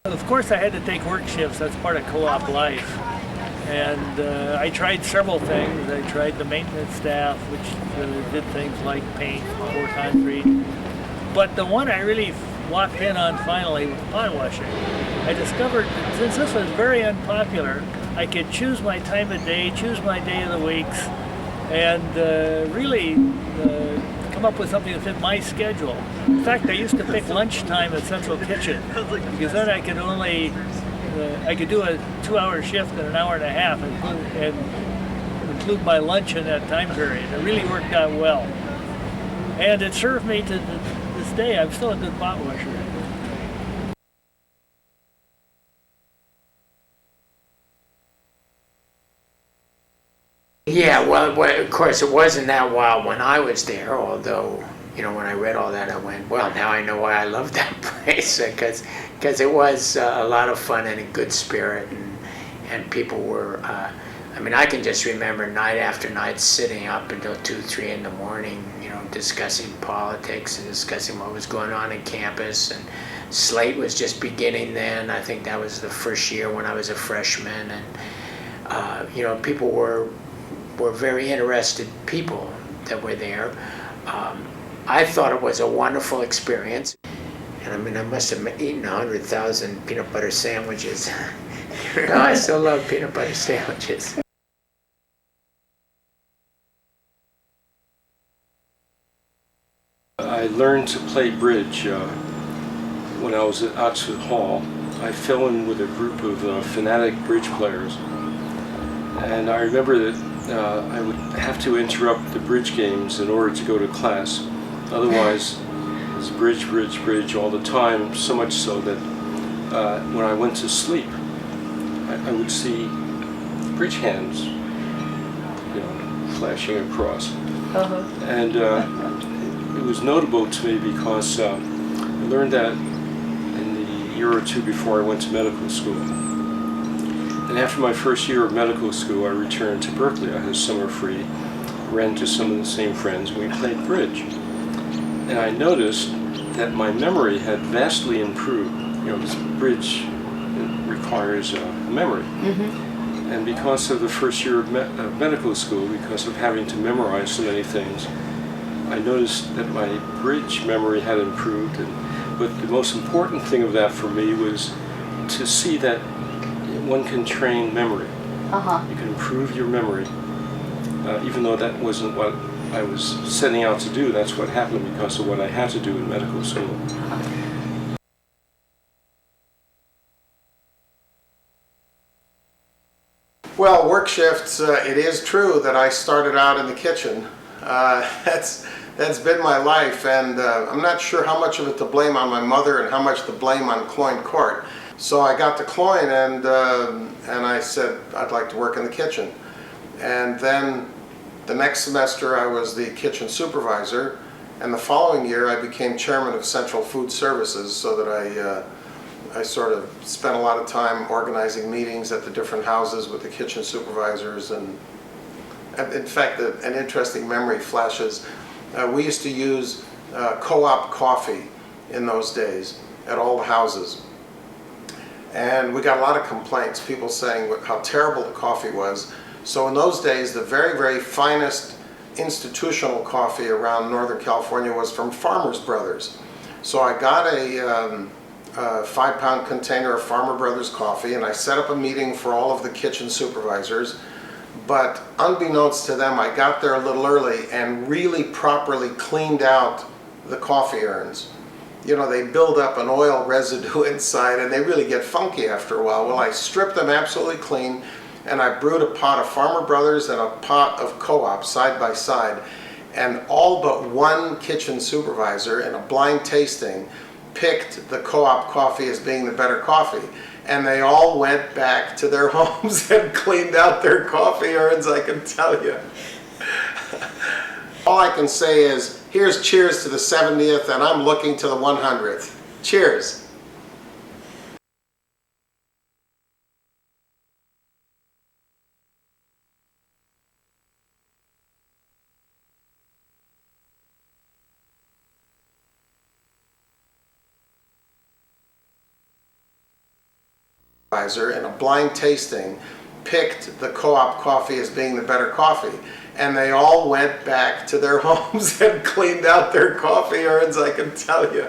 Of course, I had to take work shifts. That's part of co-op life. And I tried several things. I tried the maintenance staff, which did things like paint, pour concrete. But the one I really walked in on finally was pot washing. I discovered that since this was very unpopular, I could choose my time of day, choose my day of the weeks, and really come up with something that fit my schedule. In fact, I used to pick lunchtime at Central Kitchen because then I could do a 2-hour shift in an hour and a half and include my lunch in that time period. It really worked out well. And it served me to this day. I'm still a good pot washer. Yeah, well, of course, it wasn't that wild when I was there, although, when I read all that, I went, well, now I know why I love that place, because it was a lot of fun and a good spirit, and people were, I can just remember night after night sitting up until 2, 3 in the morning, discussing politics and discussing what was going on in campus, and Slate was just beginning then. I think that was the first year when I was a freshman, and, people were very interested people that were there. I thought it was a wonderful experience. And I must have eaten 100,000 peanut butter sandwiches. I still love peanut butter sandwiches. I learned to play bridge when I was at Oxford Hall. I fell in with a group of fanatic bridge players. And I remember that I would have to interrupt the bridge games in order to go to class. Otherwise, it was bridge, bridge, bridge all the time, so much so that when I went to sleep, I would see bridge hands, flashing across. And it was notable to me because I learned that in the year or two before I went to medical school. And after my first year of medical school, I returned to Berkeley. I had a summer free, ran into some of the same friends, and we played bridge. And I noticed that my memory had vastly improved. This bridge requires memory. Mm-hmm. And because of the first year of medical school, because of having to memorize so many things, I noticed that my bridge memory had improved. But the most important thing of that for me was to see that one can train memory. You can improve your memory, even though that wasn't what I was setting out to do. That's what happened because of what I had to do in medical school. Well, work shifts, it is true that I started out in the kitchen. That's been my life, and I'm not sure how much of it to blame on my mother and how much to blame on Cloyne Court. So I got to Cloyne and I said I'd like to work in the kitchen. And then the next semester I was the kitchen supervisor, and the following year I became chairman of Central Food Services, so that I sort of spent a lot of time organizing meetings at the different houses with the kitchen supervisors. And in fact, an interesting memory flashes. We used to use co-op coffee in those days at all the houses. And we got a lot of complaints, people saying how terrible the coffee was. So in those days, the very, very finest institutional coffee around Northern California was from Farmer's Brothers. So I got a 5-pound container of Farmer Brothers coffee, and I set up a meeting for all of the kitchen supervisors. But unbeknownst to them, I got there a little early and really properly cleaned out the coffee urns. They build up an oil residue inside, and they really get funky after a while. Well, I stripped them absolutely clean, and I brewed a pot of Farmer Brothers and a pot of Co-op side by side. And all but one kitchen supervisor in a blind tasting picked the Co-op coffee as being the better coffee. And they all went back to their homes and cleaned out their coffee urns, I can tell you. All I can say is, here's cheers to the 70th, and I'm looking to the 100th. Cheers. in a blind tasting picked the Co-op coffee as being the better coffee. And they all went back to their homes and cleaned out their coffee urns, I can tell you.